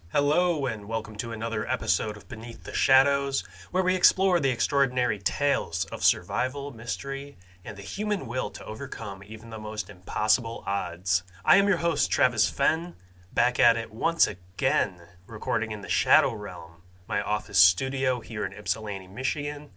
Hello and welcome to another episode of Beneath the Shadows, where we explore the extraordinary tales of survival, mystery, and the human will to overcome even the most impossible odds. I am your host, Travis Fenn, back at it once again, recording in the Shadow Realm, my office studio here in Ypsilanti, Michigan,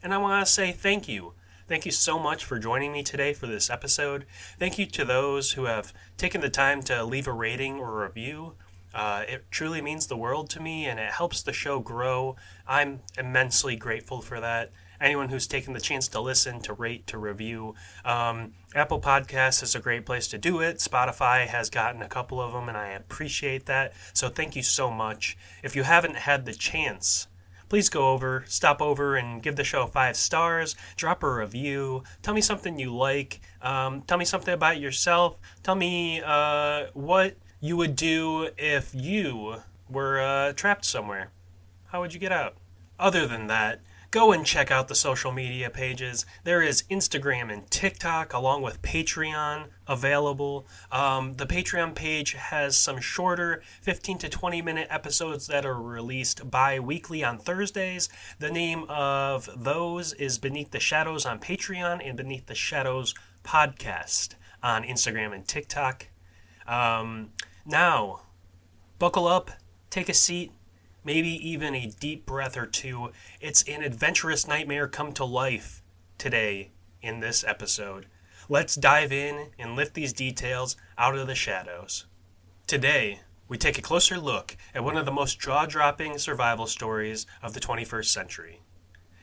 and I want to say thank you. Thank you so much for joining me today for this episode. Thank you to those who have taken the time to leave a rating or a review. It truly means the world to me, and it helps the show grow. I'm immensely grateful for that. Anyone who's taken the chance to listen, to rate, to review. Apple Podcasts is a great place to do it. Spotify has gotten a couple of them, and I appreciate that. So thank you so much. If you haven't had the chance, please stop over and give the show 5 stars, drop a review, tell me something you like, tell me something about yourself, tell me what you would do if you were trapped somewhere. How would you get out? Other than that, go and check out the social media pages. There is Instagram and TikTok along with Patreon available. The Patreon page has some shorter 15 to 20 minute episodes that are released bi-weekly on Thursdays. The name of those is Beneath the Shadows on Patreon and Beneath the Shadows Podcast on Instagram and TikTok. Now, buckle up, take a seat, maybe even a deep breath or two. It's an adventurous nightmare come to life today in this episode. Let's dive in and lift these details out of the shadows. Today, we take a closer look at one of the most jaw-dropping survival stories of the 21st century.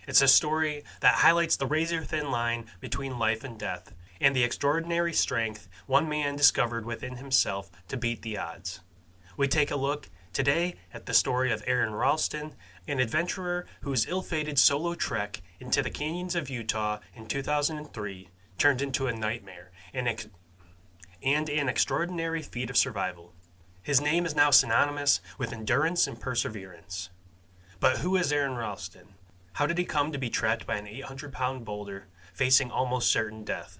It's a story that highlights the razor-thin line between life and death, and the extraordinary strength one man discovered within himself to beat the odds. We take a look today at the story of Aron Ralston, an adventurer whose ill-fated solo trek into the canyons of Utah in 2003 turned into a nightmare and an extraordinary feat of survival. His name is now synonymous with endurance and perseverance. But who is Aron Ralston? How did he come to be trapped by an 800-pound boulder facing almost certain death?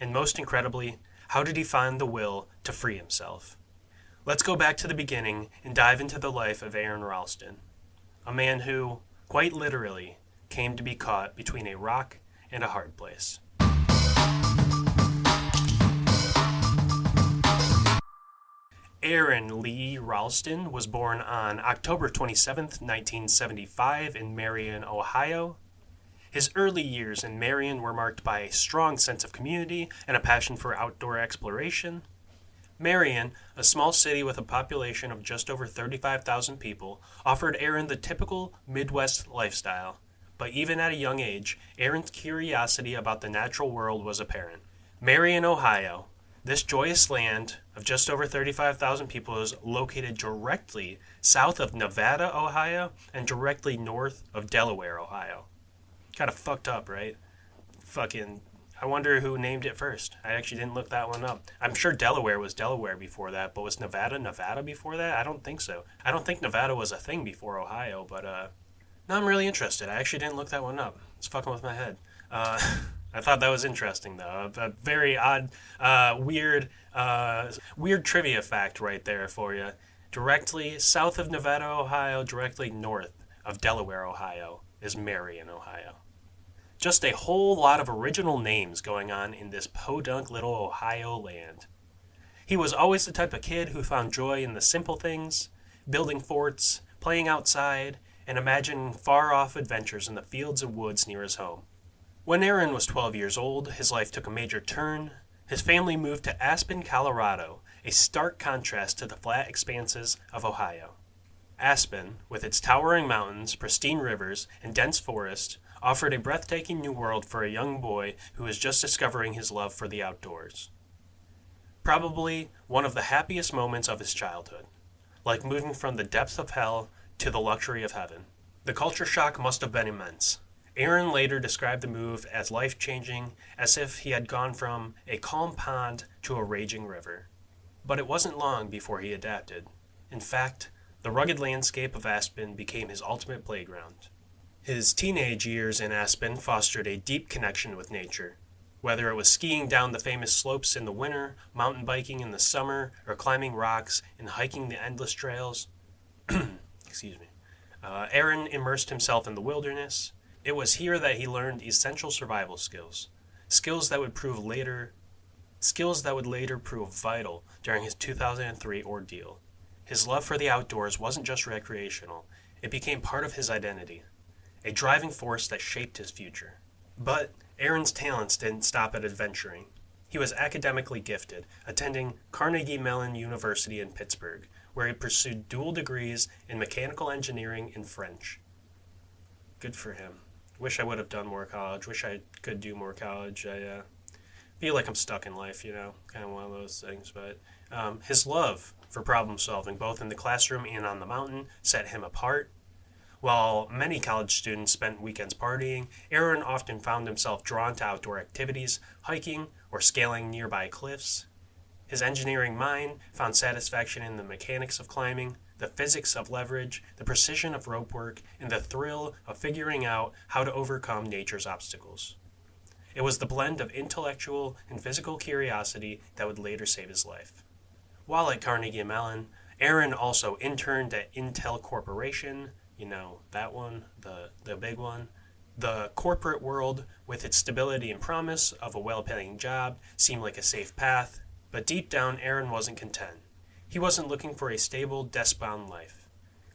And most incredibly, how did he find the will to free himself? Let's go back to the beginning and dive into the life of Aron Ralston, a man who, quite literally, came to be caught between a rock and a hard place. Aron Lee Ralston was born on October 27, 1975 in Marion, Ohio. His early years in Marion were marked by a strong sense of community and a passion for outdoor exploration. Marion, a small city with a population of just over 35,000 people, offered Aron the typical Midwest lifestyle. But even at a young age, Aron's curiosity about the natural world was apparent. Marion, Ohio, this joyous land of just over 35,000 people, is located directly south of Nevada, Ohio, and directly north of Delaware, Ohio. Kind of fucked up, right? I wonder who named it first. I actually didn't look that one up. I'm sure Delaware was Delaware before that, but was Nevada before that? I don't think so. I don't think Nevada was a thing before Ohio, but now I'm really interested. I actually didn't look that one up. It's fucking with my head. I thought that was interesting, though. A very odd, weird trivia fact right there for you. Directly south of Nevada, Ohio, directly north of Delaware, Ohio, is Marion, Ohio. Just a whole lot of original names going on in this podunk little Ohio land. He was always the type of kid who found joy in the simple things, building forts, playing outside, and imagining far-off adventures in the fields and woods near his home. When Aron was 12 years old, his life took a major turn. His family moved to Aspen, Colorado, a stark contrast to the flat expanses of Ohio. Aspen, with its towering mountains, pristine rivers, and dense forest, offered a breathtaking new world for a young boy who was just discovering his love for the outdoors. Probably one of the happiest moments of his childhood, like moving from the depths of hell to the luxury of heaven. The culture shock must have been immense. Aron later described the move as life-changing, as if he had gone from a calm pond to a raging river. But it wasn't long before he adapted. In fact, the rugged landscape of Aspen became his ultimate playground. His teenage years in Aspen fostered a deep connection with nature. Whether it was skiing down the famous slopes in the winter, mountain biking in the summer, or climbing rocks and hiking the endless trails, excuse me, Aron immersed himself in the wilderness. It was here that he learned essential survival skills, skills that would later prove vital during his 2003 ordeal. His love for the outdoors wasn't just recreational, it became part of his identity, a driving force that shaped his future. But Aron's talents didn't stop at adventuring. He was academically gifted, attending Carnegie Mellon University in Pittsburgh, where he pursued dual degrees in mechanical engineering and French. Good for him. Wish I would have done more college. Wish I could do more college. I feel like I'm stuck in life, kind of one of those things. But his love for problem solving, both in the classroom and on the mountain, set him apart. While many college students spent weekends partying, Aron often found himself drawn to outdoor activities, hiking, or scaling nearby cliffs. His engineering mind found satisfaction in the mechanics of climbing, the physics of leverage, the precision of rope work, and the thrill of figuring out how to overcome nature's obstacles. It was the blend of intellectual and physical curiosity that would later save his life. While at Carnegie Mellon, Aron also interned at Intel Corporation, that one, the big one. The corporate world, with its stability and promise of a well-paying job, seemed like a safe path, but deep down Aron wasn't content. He wasn't looking for a stable, desk-bound life.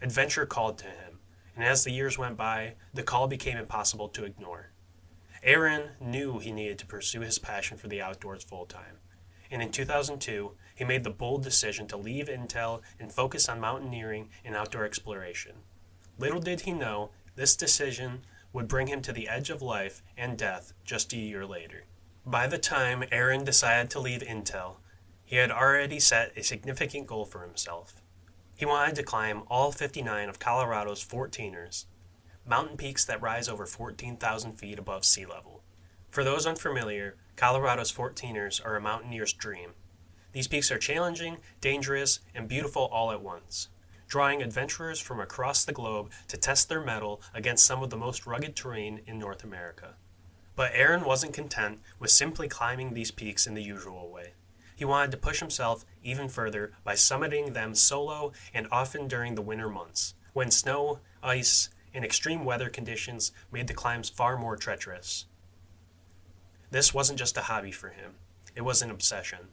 Adventure called to him, and as the years went by, the call became impossible to ignore. Aron knew he needed to pursue his passion for the outdoors full-time, and in 2002, he made the bold decision to leave Intel and focus on mountaineering and outdoor exploration. Little did he know, this decision would bring him to the edge of life and death just a year later. By the time Aron decided to leave Intel, he had already set a significant goal for himself. He wanted to climb all 59 of Colorado's 14ers, mountain peaks that rise over 14,000 feet above sea level. For those unfamiliar, Colorado's 14ers are a mountaineer's dream. These peaks are challenging, dangerous, and beautiful all at once, drawing adventurers from across the globe to test their mettle against some of the most rugged terrain in North America. But Aron wasn't content with simply climbing these peaks in the usual way. He wanted to push himself even further by summiting them solo and often during the winter months, when snow, ice, and extreme weather conditions made the climbs far more treacherous. This wasn't just a hobby for him, it was an obsession.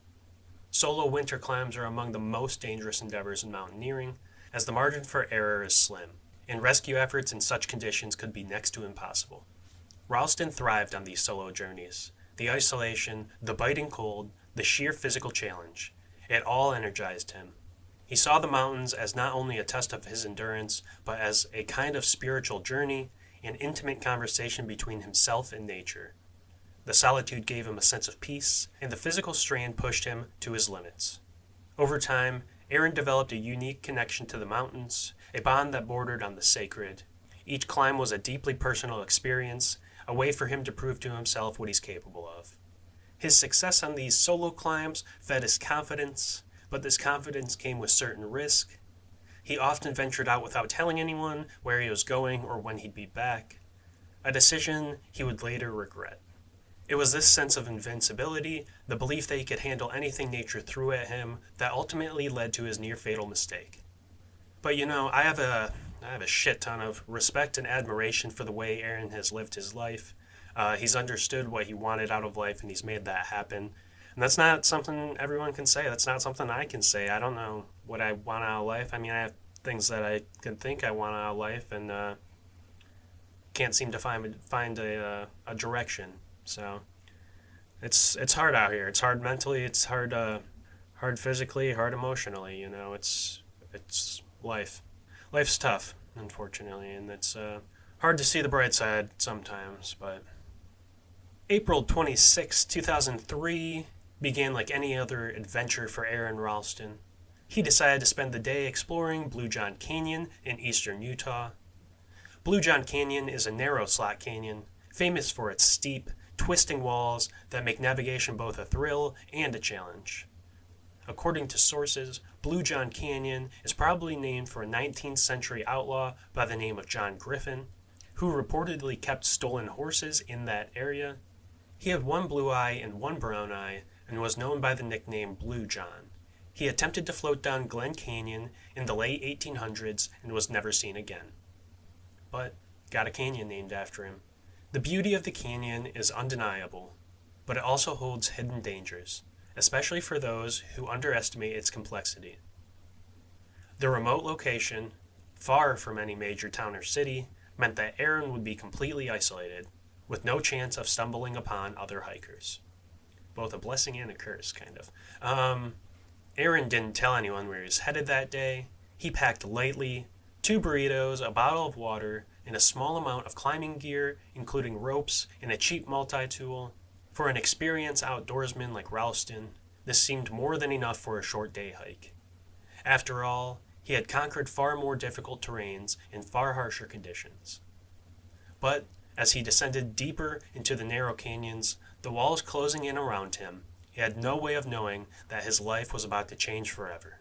Solo winter climbs are among the most dangerous endeavors in mountaineering, as the margin for error is slim, and rescue efforts in such conditions could be next to impossible. Ralston thrived on these solo journeys. The isolation, the biting cold, the sheer physical challenge. It all energized him. He saw the mountains as not only a test of his endurance, but as a kind of spiritual journey, an intimate conversation between himself and nature. The solitude gave him a sense of peace, and the physical strain pushed him to his limits. Over time, Aron developed a unique connection to the mountains, a bond that bordered on the sacred. Each climb was a deeply personal experience, a way for him to prove to himself what he's capable of. His success on these solo climbs fed his confidence, but this confidence came with certain risk. He often ventured out without telling anyone where he was going or when he'd be back, a decision he would later regret. It was this sense of invincibility, the belief that he could handle anything nature threw at him, that ultimately led to his near-fatal mistake. But I have a shit ton of respect and admiration for the way Aron has lived his life. He's understood what he wanted out of life, and he's made that happen. And that's not something everyone can say. That's not something I can say. I don't know what I want out of life. I mean, I have things that I can think I want out of life, and can't seem to find a direction. So it's hard out here. It's hard mentally. It's hard physically. Hard emotionally. It's life. Life's tough, unfortunately, and it's hard to see the bright side sometimes. But April 26, 2003 began like any other adventure for Aron Ralston. He decided to spend the day exploring Bluejohn Canyon in eastern Utah. Bluejohn Canyon is a narrow slot canyon, famous for its steep, twisting walls that make navigation both a thrill and a challenge. According to sources, Bluejohn Canyon is probably named for a 19th century outlaw by the name of John Griffin, who reportedly kept stolen horses in that area. He had one blue eye and one brown eye and was known by the nickname Bluejohn. He attempted to float down Glen Canyon in the late 1800s and was never seen again. But got a canyon named after him. The beauty of the canyon is undeniable, but it also holds hidden dangers, especially for those who underestimate its complexity. The remote location, far from any major town or city, meant that Aron would be completely isolated, with no chance of stumbling upon other hikers. Both a blessing and a curse, kind of. Aron didn't tell anyone where he was headed that day. He packed lightly, 2 burritos, a bottle of water, and a small amount of climbing gear, including ropes and a cheap multi-tool. For an experienced outdoorsman like Ralston, this seemed more than enough for a short day hike. After all, he had conquered far more difficult terrains in far harsher conditions. But as he descended deeper into the narrow canyons, the walls closing in around him, he had no way of knowing that his life was about to change forever.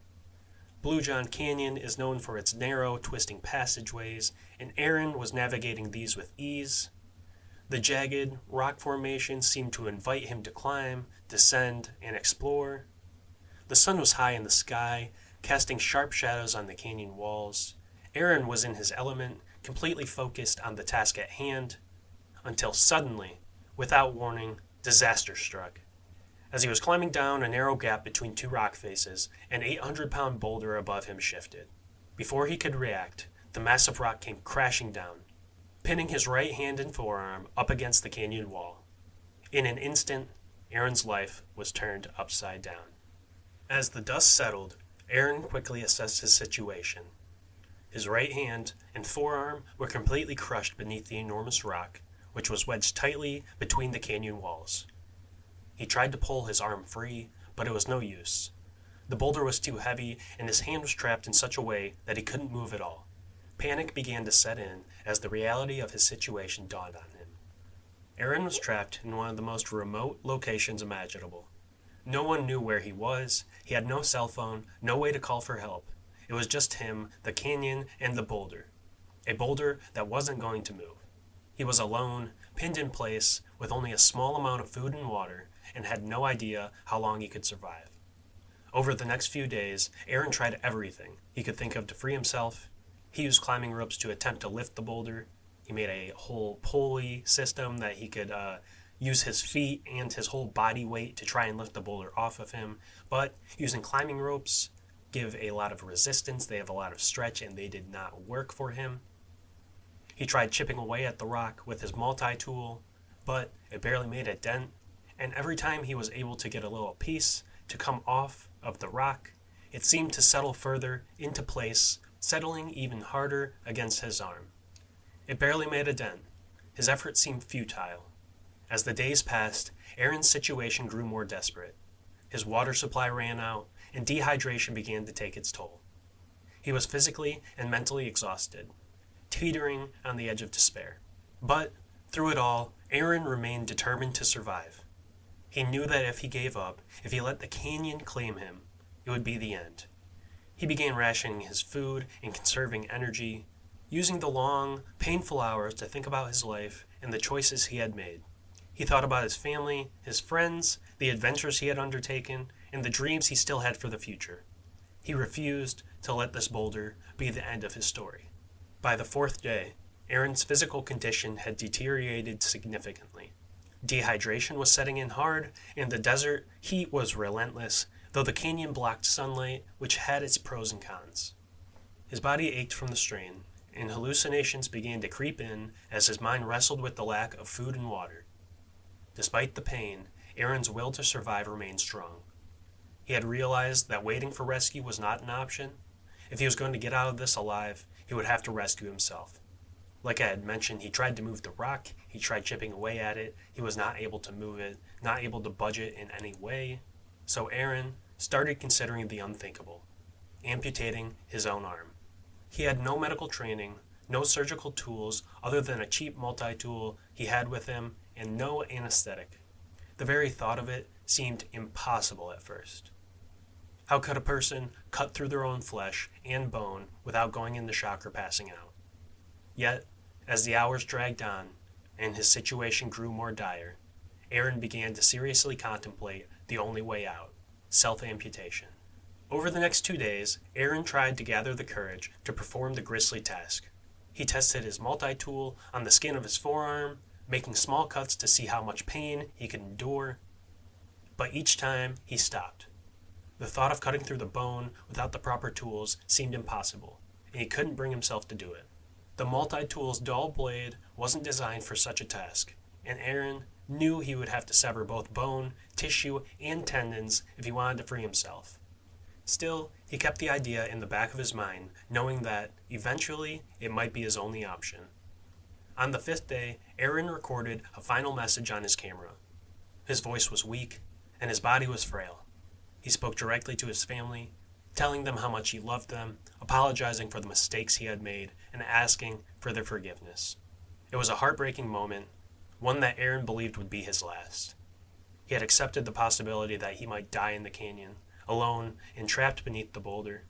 Bluejohn Canyon is known for its narrow, twisting passageways, and Aron was navigating these with ease. The jagged rock formations seemed to invite him to climb, descend, and explore. The sun was high in the sky, casting sharp shadows on the canyon walls. Aron was in his element, completely focused on the task at hand, until suddenly, without warning, disaster struck. As he was climbing down a narrow gap between 2 rock faces, an 800-pound boulder above him shifted. Before he could react, the massive rock came crashing down, pinning his right hand and forearm up against the canyon wall. In an instant, Aron's life was turned upside down. As the dust settled, Aron quickly assessed his situation. His right hand and forearm were completely crushed beneath the enormous rock, which was wedged tightly between the canyon walls. He tried to pull his arm free, but it was no use. The boulder was too heavy, and his hand was trapped in such a way that he couldn't move at all. Panic began to set in as the reality of his situation dawned on him. Aron was trapped in one of the most remote locations imaginable. No one knew where he was. He had no cell phone, no way to call for help. It was just him, the canyon, and the boulder. A boulder that wasn't going to move. He was alone, pinned in place, with only a small amount of food and water, and had no idea how long he could survive. Over the next few days, Aron tried everything he could think of to free himself. He used climbing ropes to attempt to lift the boulder. He made a whole pulley system that he could use his feet and his whole body weight to try and lift the boulder off of him. But using climbing ropes give a lot of resistance, they have a lot of stretch, and they did not work for him. He tried chipping away at the rock with his multi-tool, but it barely made a dent, and every time he was able to get a little piece to come off of the rock, it seemed to settle further into place, settling even harder against his arm. It barely made a dent. His effort seemed futile. As the days passed, Aron's situation grew more desperate. His water supply ran out, and dehydration began to take its toll. He was physically and mentally exhausted, teetering on the edge of despair. But, through it all, Aron remained determined to survive. He knew that if he gave up, if he let the canyon claim him, it would be the end. He began rationing his food and conserving energy, using the long, painful hours to think about his life and the choices he had made. He thought about his family, his friends, the adventures he had undertaken, and the dreams he still had for the future. He refused to let this boulder be the end of his story. By the 4th day, Aron's physical condition had deteriorated significantly. Dehydration was setting in hard, and the desert heat was relentless, though the canyon blocked sunlight, which had its pros and cons. His body ached from the strain, and hallucinations began to creep in as his mind wrestled with the lack of food and water. Despite the pain, Aron's will to survive remained strong. He had realized that waiting for rescue was not an option. If he was going to get out of this alive, he would have to rescue himself. Like I had mentioned, he tried to move the rock, he tried chipping away at it, he was not able to move it, not able to budge it in any way. So Aron started considering the unthinkable, amputating his own arm. He had no medical training, no surgical tools other than a cheap multi-tool he had with him, and no anesthetic. The very thought of it seemed impossible at first. How could a person cut through their own flesh and bone without going into shock or passing out? Yet, as the hours dragged on and his situation grew more dire, Aron began to seriously contemplate the only way out: self-amputation. Over the next 2 days, Aron tried to gather the courage to perform the grisly task. He tested his multi-tool on the skin of his forearm, making small cuts to see how much pain he could endure. But each time, he stopped. The thought of cutting through the bone without the proper tools seemed impossible, and he couldn't bring himself to do it. The multi-tool's dull blade wasn't designed for such a task, and Aron knew he would have to sever both bone, tissue, and tendons if he wanted to free himself. Still, he kept the idea in the back of his mind, knowing that, eventually, it might be his only option. On the 5th day, Aron recorded a final message on his camera. His voice was weak, and his body was frail. He spoke directly to his family, telling them how much he loved them, apologizing for the mistakes he had made, and asking for their forgiveness. It was a heartbreaking moment, one that Aron believed would be his last. He had accepted the possibility that he might die in the canyon, alone and trapped beneath the boulder.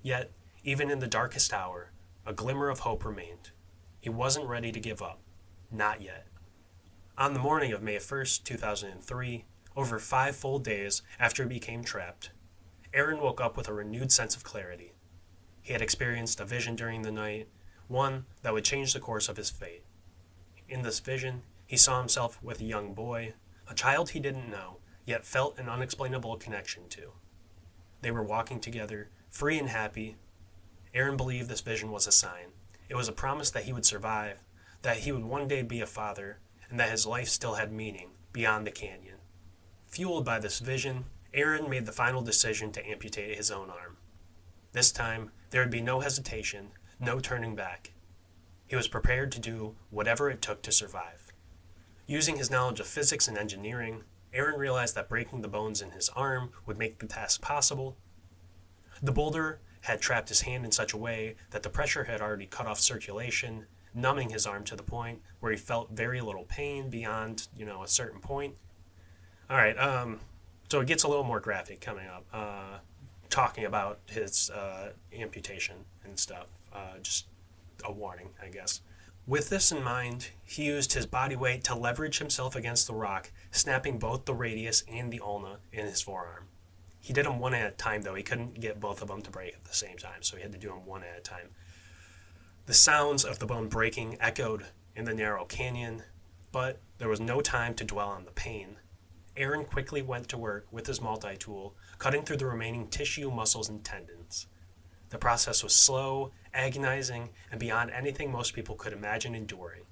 Yet, even in the darkest hour, a glimmer of hope remained. He wasn't ready to give up. Not yet. On the morning of May 1st, 2003, over 5 full days after he became trapped, Aron woke up with a renewed sense of clarity. He had experienced a vision during the night, one that would change the course of his fate. In this vision, he saw himself with a young boy, a child he didn't know, yet felt an unexplainable connection to. They were walking together, free and happy. Aron believed this vision was a sign. It was a promise that he would survive, that he would one day be a father, and that his life still had meaning beyond the canyon. Fueled by this vision, Aron made the final decision to amputate his own arm. This time, there would be no hesitation, no turning back. He was prepared to do whatever it took to survive. Using his knowledge of physics and engineering, Aron realized that breaking the bones in his arm would make the task possible. The boulder had trapped his hand in such a way that the pressure had already cut off circulation, numbing his arm to the point where he felt very little pain beyond, a certain point. All right, so it gets a little more graphic coming up, talking about his amputation and stuff. Just a warning, I guess. With this in mind, he used his body weight to leverage himself against the rock, snapping both the radius and the ulna in his forearm. He did them one at a time, though. He couldn't get both of them to break at the same time, so he had to do them one at a time. The sounds of the bone breaking echoed in the narrow canyon, but there was no time to dwell on the pain. Aron quickly went to work with his multi-tool, cutting through the remaining tissue, muscles, and tendons. The process was slow, agonizing, and beyond anything most people could imagine enduring.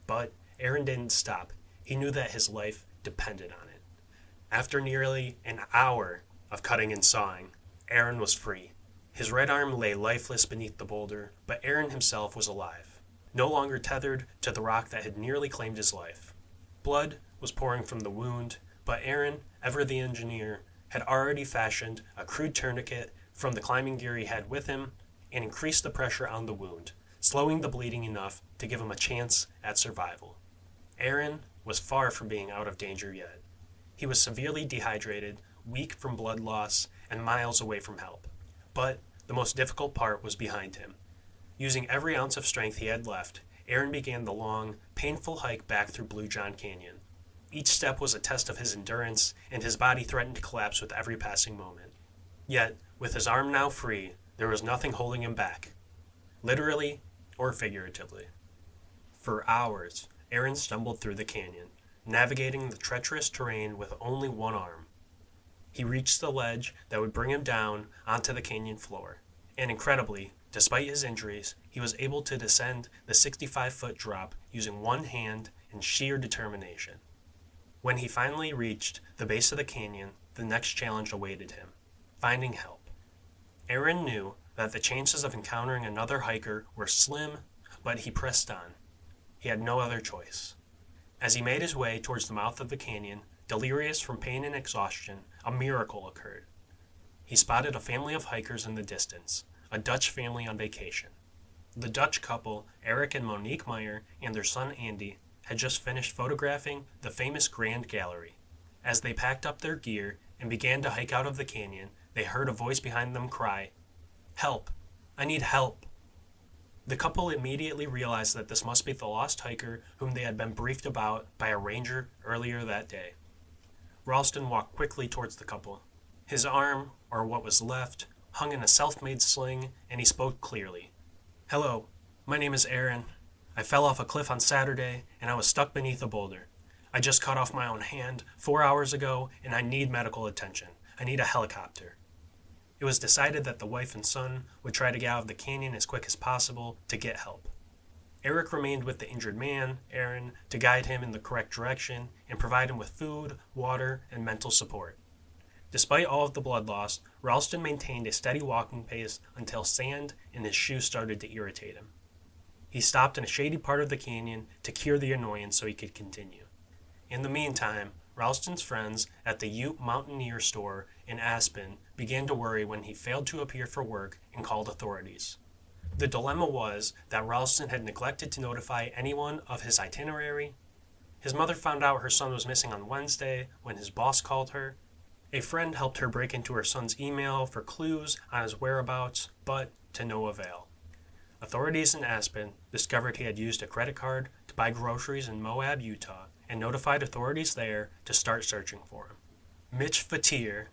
But Aron didn't stop. He knew that his life depended on it. After nearly an hour of cutting and sawing, Aron was free. His right arm lay lifeless beneath the boulder, but Aron himself was alive, no longer tethered to the rock that had nearly claimed his life. Blood was pouring from the wound, but Aron, ever the engineer, had already fashioned a crude tourniquet from the climbing gear he had with him and increased the pressure on the wound, slowing the bleeding enough to give him a chance at survival. Aron was far from being out of danger yet. He was severely dehydrated, weak from blood loss, and miles away from help. But the most difficult part was behind him. Using every ounce of strength he had left, Aron began the long, painful hike back through Bluejohn Canyon. Each step was a test of his endurance, and his body threatened to collapse with every passing moment. Yet, with his arm now free, there was nothing holding him back, literally or figuratively. For hours, Aron stumbled through the canyon, navigating the treacherous terrain with only one arm. He reached the ledge that would bring him down onto the canyon floor, and incredibly, despite his injuries, he was able to descend the 65-foot drop using one hand and sheer determination. When he finally reached the base of the canyon, the next challenge awaited him: finding help. Aron knew that the chances of encountering another hiker were slim, but he pressed on. He had no other choice. As he made his way towards the mouth of the canyon, delirious from pain and exhaustion, a miracle occurred. He spotted a family of hikers in the distance, a Dutch family on vacation. The Dutch couple, Eric and Monique Meyer, and their son Andy, had just finished photographing the famous Grand Gallery. As they packed up their gear and began to hike out of the canyon, they heard a voice behind them cry, "Help! I need help!" The couple immediately realized that this must be the lost hiker whom they had been briefed about by a ranger earlier that day. Ralston walked quickly towards the couple. His arm, or what was left, hung in a self-made sling, and he spoke clearly. "Hello, my name is Aron. I fell off a cliff on Saturday, and I was stuck beneath a boulder. I just cut off my own hand 4 hours ago, and I need medical attention. I need a helicopter." It was decided that the wife and son would try to get out of the canyon as quick as possible to get help. Eric remained with the injured man, Aron, to guide him in the correct direction and provide him with food, water, and mental support. Despite all of the blood loss, Ralston maintained a steady walking pace until sand in his shoes started to irritate him. He stopped in a shady part of the canyon to cure the annoyance so he could continue. In the meantime, Ralston's friends at the Ute Mountaineer store in Aspen began to worry when he failed to appear for work and called authorities. The dilemma was that Ralston had neglected to notify anyone of his itinerary. His mother found out her son was missing on Wednesday when his boss called her. A friend helped her break into her son's email for clues on his whereabouts, but to no avail. Authorities in Aspen discovered he had used a credit card to buy groceries in Moab, Utah, and notified authorities there to start searching for him. Mitch Vatier,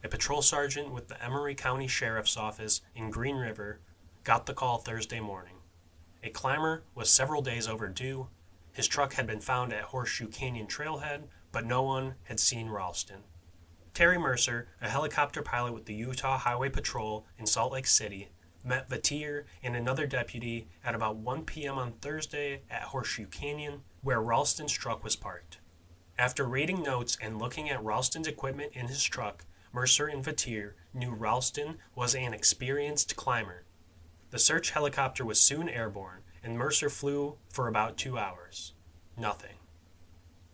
a patrol sergeant with the Emery County Sheriff's Office in Green River, got the call Thursday morning. A climber was several days overdue. His truck had been found at Horseshoe Canyon trailhead, but no one had seen Ralston. Terry Mercer, a helicopter pilot with the Utah Highway Patrol in Salt Lake City, met Vatier and another deputy at about 1 p.m. on Thursday at Horseshoe Canyon, where Ralston's truck was parked. After reading notes and looking at Ralston's equipment in his truck, Mercer and Vatier knew Ralston was an experienced climber. The search helicopter was soon airborne, and Mercer flew for about 2 hours. Nothing.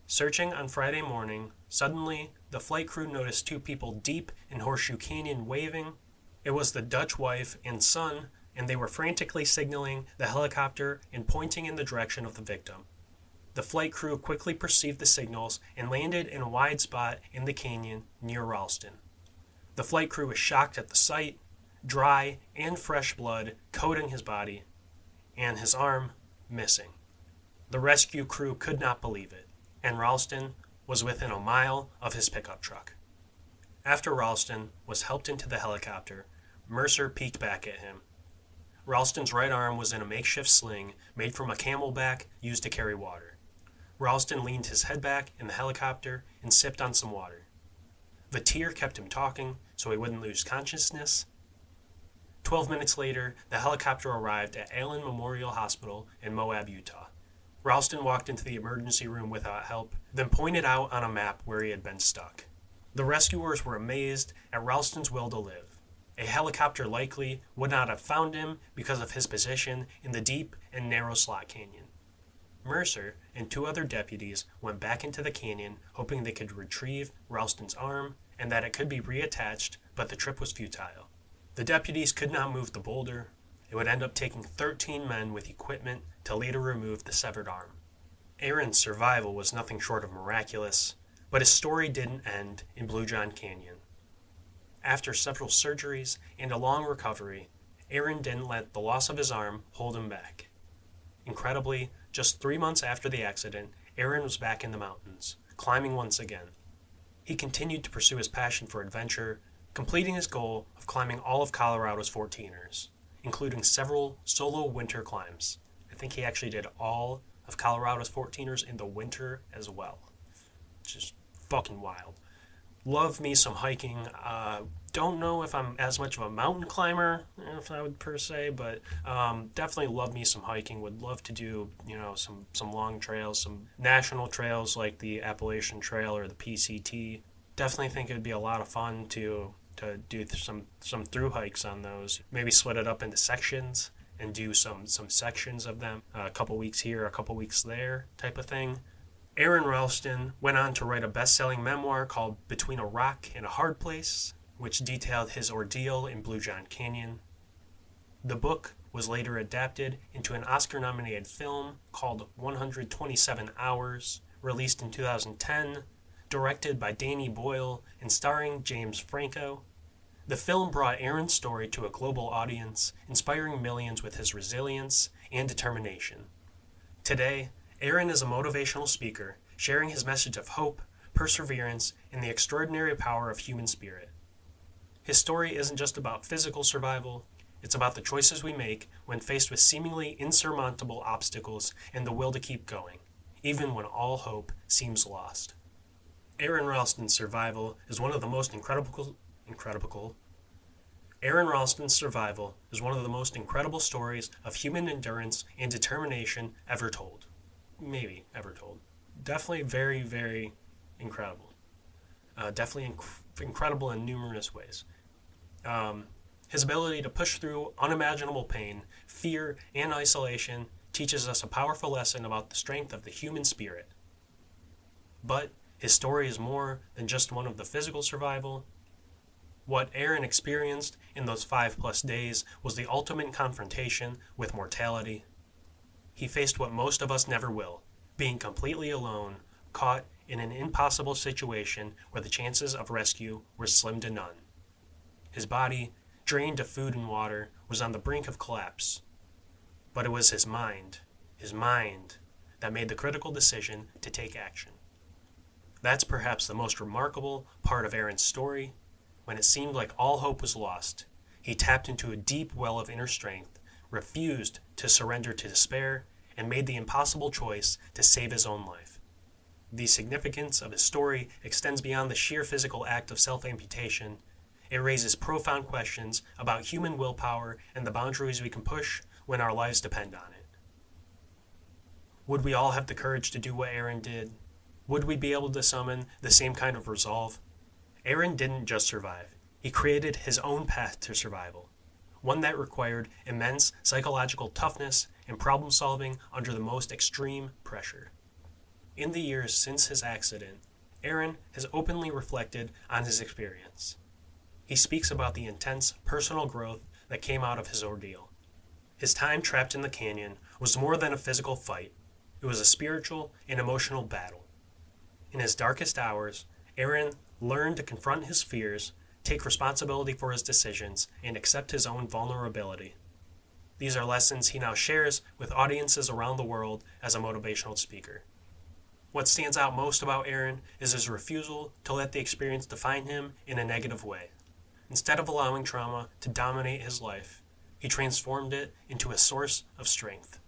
Searching on Friday morning, suddenly, the flight crew noticed 2 people deep in Horseshoe Canyon waving. It was the Dutch wife and son, and they were frantically signaling the helicopter and pointing in the direction of the victim. The flight crew quickly perceived the signals and landed in a wide spot in the canyon near Ralston. The flight crew was shocked at the sight, dry and fresh blood coating his body, and his arm missing. The rescue crew could not believe it, and Ralston was within a mile of his pickup truck. After Ralston was helped into the helicopter, Mercer peeked back at him. Ralston's right arm was in a makeshift sling made from a camelback used to carry water. Ralston leaned his head back in the helicopter and sipped on some water. Vatier kept him talking so he wouldn't lose consciousness. 12 minutes later, the helicopter arrived at Allen Memorial Hospital in Moab, Utah. Ralston walked into the emergency room without help, then pointed out on a map where he had been stuck. The rescuers were amazed at Ralston's will to live. A helicopter likely would not have found him because of his position in the deep and narrow slot canyon. Mercer and 2 other deputies went back into the canyon, hoping they could retrieve Ralston's arm and that it could be reattached, but the trip was futile. The deputies could not move the boulder. It would end up taking 13 men with equipment to later remove the severed arm. Aron's survival was nothing short of miraculous, but his story didn't end in Bluejohn Canyon. After several surgeries and a long recovery, Aron didn't let the loss of his arm hold him back. Incredibly, just 3 months after the accident, Aron was back in the mountains, climbing once again. He continued to pursue his passion for adventure, completing his goal of climbing all of Colorado's 14ers, including several solo winter climbs. I think he actually did all of Colorado's 14ers in the winter as well. Just fucking wild. Love me some hiking. Don't know if I'm as much of a mountain climber, if I would per se, but definitely love me some hiking. Would love to do, some long trails, some national trails like the Appalachian Trail or the PCT. Definitely think it would be a lot of fun to do some through hikes on those. Maybe split it up into sections and do some sections of them. A couple weeks here, a couple weeks there type of thing. Aron Ralston went on to write a best-selling memoir called Between a Rock and a Hard Place, which detailed his ordeal in Bluejohn Canyon. The book was later adapted into an Oscar-nominated film called 127 Hours, released in 2010, directed by Danny Boyle and starring James Franco. The film brought Aron's story to a global audience, inspiring millions with his resilience and determination. Today, Aron is a motivational speaker, sharing his message of hope, perseverance, and the extraordinary power of human spirit. His story isn't just about physical survival, it's about the choices we make when faced with seemingly insurmountable obstacles and the will to keep going, even when all hope seems lost. Aron Ralston's survival is one of the most incredible stories of human endurance and determination ever told. Maybe ever told. Definitely very, very incredible. Incredible in numerous ways. His ability to push through unimaginable pain, fear, and isolation teaches us a powerful lesson about the strength of the human spirit. But his story is more than just one of the physical survival. What Aron experienced in those 5+ days was the ultimate confrontation with mortality. He faced what most of us never will, being completely alone, caught in an impossible situation where the chances of rescue were slim to none. His body, drained of food and water, was on the brink of collapse. But it was his mind, that made the critical decision to take action. That's perhaps the most remarkable part of Aron's story. When it seemed like all hope was lost, he tapped into a deep well of inner strength, refused to surrender to despair, and made the impossible choice to save his own life. The significance of his story extends beyond the sheer physical act of self-amputation. It raises profound questions about human willpower and the boundaries we can push when our lives depend on it. Would we all have the courage to do what Aron did? Would we be able to summon the same kind of resolve? Aron didn't just survive. He created his own path to survival, one that required immense psychological toughness and problem solving under the most extreme pressure. In the years since his accident, Aron has openly reflected on his experience. He speaks about the intense personal growth that came out of his ordeal. His time trapped in the canyon was more than a physical fight. It was a spiritual and emotional battle. In his darkest hours, Aron learned to confront his fears, take responsibility for his decisions, and accept his own vulnerability. These are lessons he now shares with audiences around the world as a motivational speaker. What stands out most about Aron is his refusal to let the experience define him in a negative way. Instead of allowing trauma to dominate his life, he transformed it into a source of strength.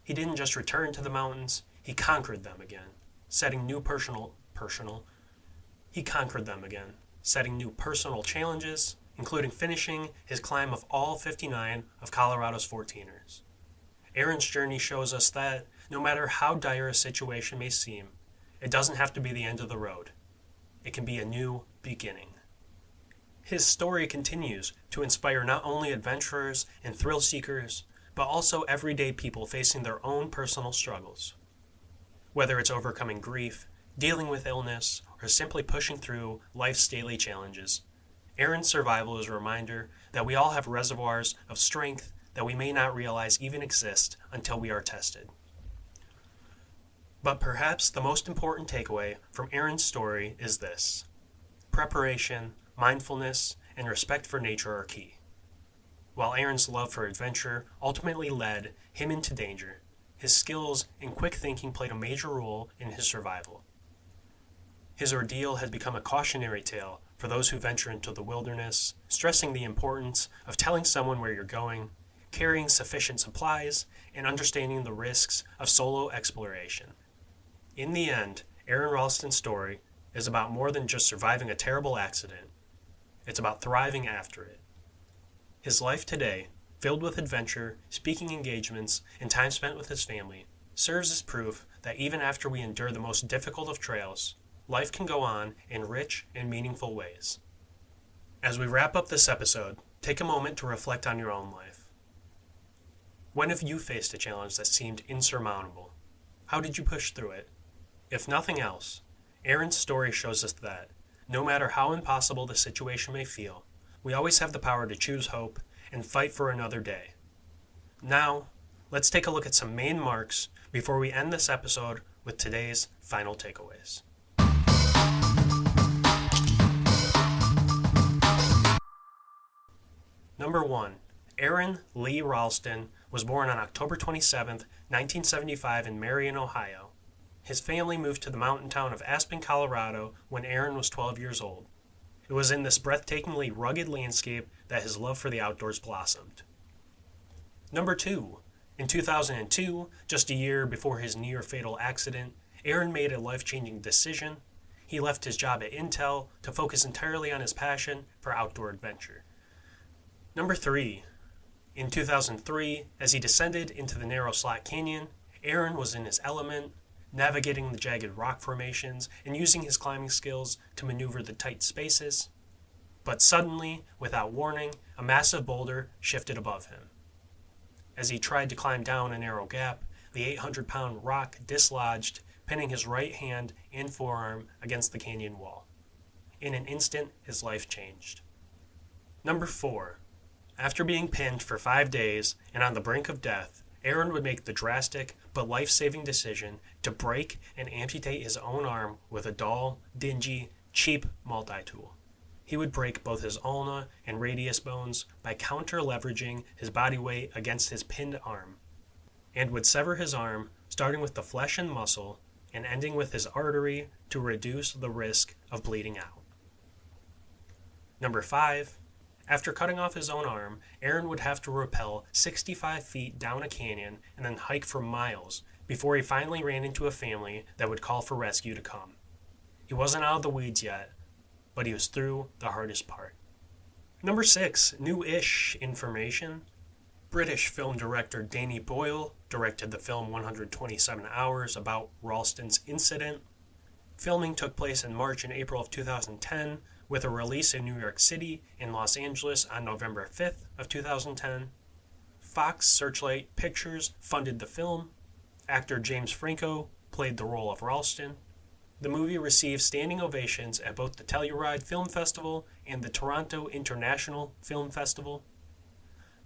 He didn't just return to the mountains, he conquered them again, setting new personal challenges, including finishing his climb of all 59 of Colorado's 14ers. Aron's journey shows us that, no matter how dire a situation may seem, it doesn't have to be the end of the road. It can be a new beginning. His story continues to inspire not only adventurers and thrill seekers, but also everyday people facing their own personal struggles. Whether it's overcoming grief, dealing with illness, or simply pushing through life's daily challenges, Aron's survival is a reminder that we all have reservoirs of strength that we may not realize even exist until we are tested. But perhaps the most important takeaway from Aron's story is this: preparation, mindfulness, and respect for nature are key. While Aron's love for adventure ultimately led him into danger, his skills and quick thinking played a major role in his survival. His ordeal has become a cautionary tale for those who venture into the wilderness, stressing the importance of telling someone where you're going, carrying sufficient supplies, and understanding the risks of solo exploration. In the end, Aron Ralston's story is about more than just surviving a terrible accident. It's about thriving after it. His life today, filled with adventure, speaking engagements, and time spent with his family, serves as proof that even after we endure the most difficult of trails, life can go on in rich and meaningful ways. As we wrap up this episode, take a moment to reflect on your own life. When have you faced a challenge that seemed insurmountable? How did you push through it? If nothing else, Aron's story shows us that, no matter how impossible the situation may feel, we always have the power to choose hope and fight for another day. Now, let's take a look at some main marks before we end this episode with today's final takeaways. Number 1. Aron Lee Ralston was born on October 27, 1975 in Marion, Ohio. His family moved to the mountain town of Aspen, Colorado when Aron was 12 years old. It was in this breathtakingly rugged landscape that his love for the outdoors blossomed. Number 2. In 2002, just a year before his near-fatal accident, Aron made a life-changing decision. He left his job at Intel to focus entirely on his passion for outdoor adventure. Number 3. In 2003, as he descended into the narrow slot canyon, Aron was in his element, navigating the jagged rock formations and using his climbing skills to maneuver the tight spaces. But suddenly, without warning, a massive boulder shifted above him. As he tried to climb down a narrow gap, the 800-pound rock dislodged, pinning his right hand and forearm against the canyon wall. In an instant, his life changed. Number 4. After being pinned for 5 days and on the brink of death, Aron would make the drastic but life-saving decision to break and amputate his own arm with a dull, dingy, cheap multi-tool. He would break both his ulna and radius bones by counter-leveraging his body weight against his pinned arm, and would sever his arm, starting with the flesh and muscle and ending with his artery to reduce the risk of bleeding out. Number 5. After cutting off his own arm, Aron would have to rappel 65 feet down a canyon and then hike for miles before he finally ran into a family that would call for rescue to come. He wasn't out of the weeds yet, but he was through the hardest part. Number 6, new-ish information. British film director Danny Boyle directed the film 127 Hours about Ralston's incident. Filming took place in March and April of 2010, with a release in New York City and Los Angeles on November 5th of 2010. Fox Searchlight Pictures funded the film. Actor James Franco played the role of Ralston. The movie received standing ovations at both the Telluride Film Festival and the Toronto International Film Festival.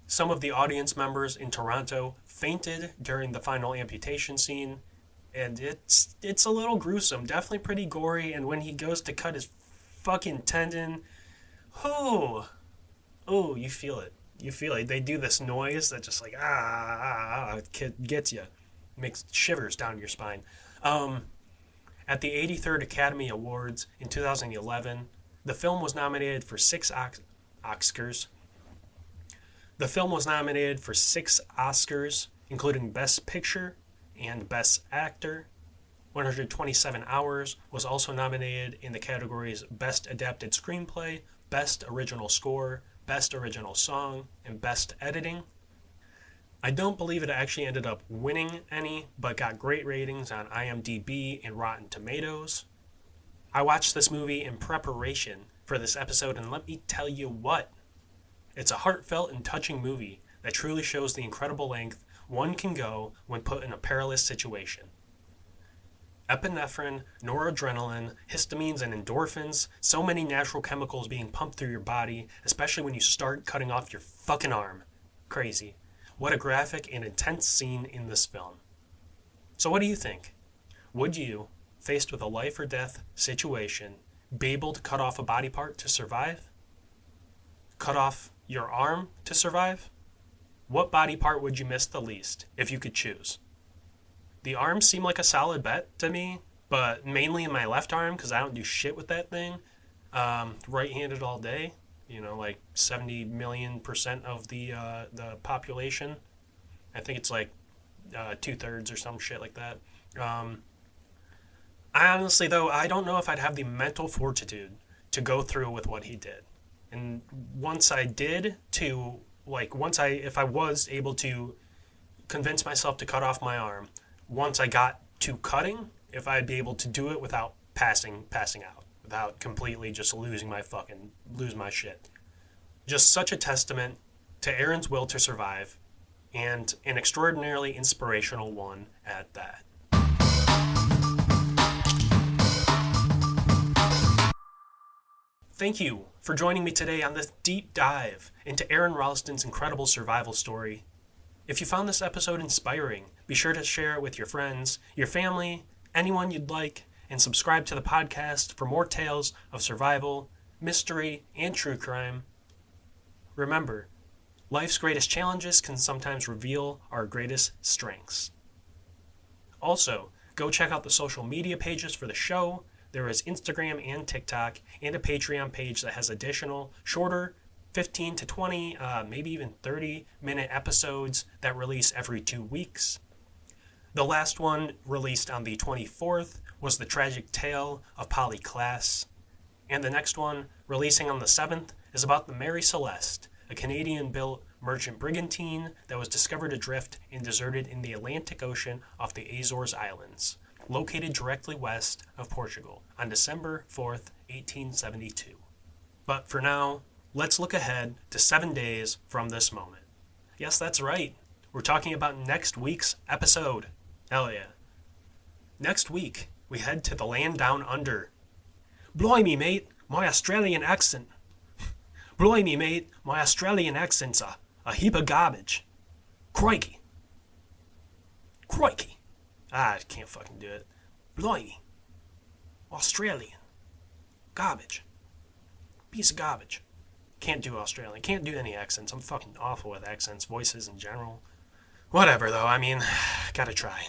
Some of the audience members in Toronto fainted during the final amputation scene, and it's a little gruesome, definitely pretty gory, and when he goes to cut his fucking tendon, you feel it. You feel it. They do this noise that just like, it gets you. Makes shivers down your spine. At the 83rd Academy Awards in 2011, the film was nominated for 6 Oscars. The film was nominated for 6 Oscars, including Best Picture and Best Actor. 127 Hours was also nominated in the categories Best Adapted Screenplay, Best Original Score, Best Original Song, and Best Editing. I don't believe it actually ended up winning any, but got great ratings on IMDb and Rotten Tomatoes. I watched this movie in preparation for this episode, and let me tell you what. It's a heartfelt and touching movie that truly shows the incredible length one can go when put in a perilous situation. Epinephrine, noradrenaline, histamines, and endorphins, so many natural chemicals being pumped through your body, especially when you start cutting off your fucking arm. Crazy. What a graphic and intense scene in this film. So what do you think? Would you, faced with a life or death situation, be able to cut off a body part to survive? Cut off your arm to survive? What body part would you miss the least, if you could choose? The arms seem like a solid bet to me, but mainly in my left arm, because I don't do shit with that thing. Right-handed all day, like 70 million% of the population. I think it's like 2/3 or some shit like that. I honestly, though, I don't know if I'd have the mental fortitude to go through with what he did. And once I did if I was able to convince myself to cut off my arm, once I got to cutting, if I'd be able to do it without passing out, without completely just lose my shit. Just such a testament to Aron's will to survive, and an extraordinarily inspirational one at that. Thank you for joining me today on this deep dive into Aron Ralston's incredible survival story. If you found this episode inspiring, be sure to share it with your friends, your family, anyone you'd like, and subscribe to the podcast for more tales of survival, mystery, and true crime. Remember, Life's greatest challenges can sometimes reveal our greatest strengths. Also, go check out the social media pages for the show. There is Instagram and TikTok, and a Patreon page that has additional, shorter, 15 to 20, maybe even 30-minute episodes that release every 2 weeks. The last one, released on the 24th, was The Tragic Tale of Polly Klaas. And the next one, releasing on the 7th, is about the Mary Celeste, a Canadian-built merchant brigantine that was discovered adrift and deserted in the Atlantic Ocean off the Azores Islands, located directly west of Portugal, on December 4th, 1872. But for now, let's look ahead to 7 days from this moment. Yes, that's right. We're talking about next week's episode. Hell yeah. Next week, we head to the land down under. Blimey, mate, my Australian accent. Blimey, mate, my Australian accent's a heap of garbage. Crikey. I can't fucking do it. Blimey. Australian. Garbage. Piece of garbage. Can't do Australian. Can't do any accents. I'm fucking awful with accents, voices in general. Whatever, though. I mean, gotta try.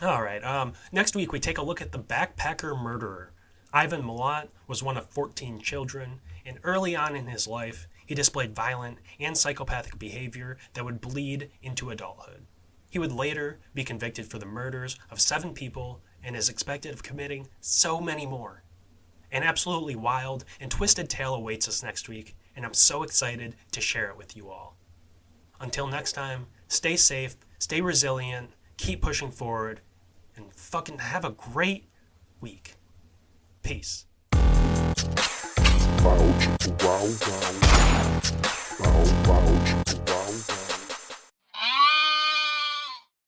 Alright, next week we take a look at the backpacker murderer. Ivan Milat was one of 14 children, and early on in his life, he displayed violent and psychopathic behavior that would bleed into adulthood. He would later be convicted for the murders of 7 people and is expected of committing so many more. An absolutely wild and twisted tale awaits us next week, and I'm so excited to share it with you all. Until next time, stay safe, stay resilient, keep pushing forward, and fucking have a great week. Peace. Bow, wow, wow. Bow, bow.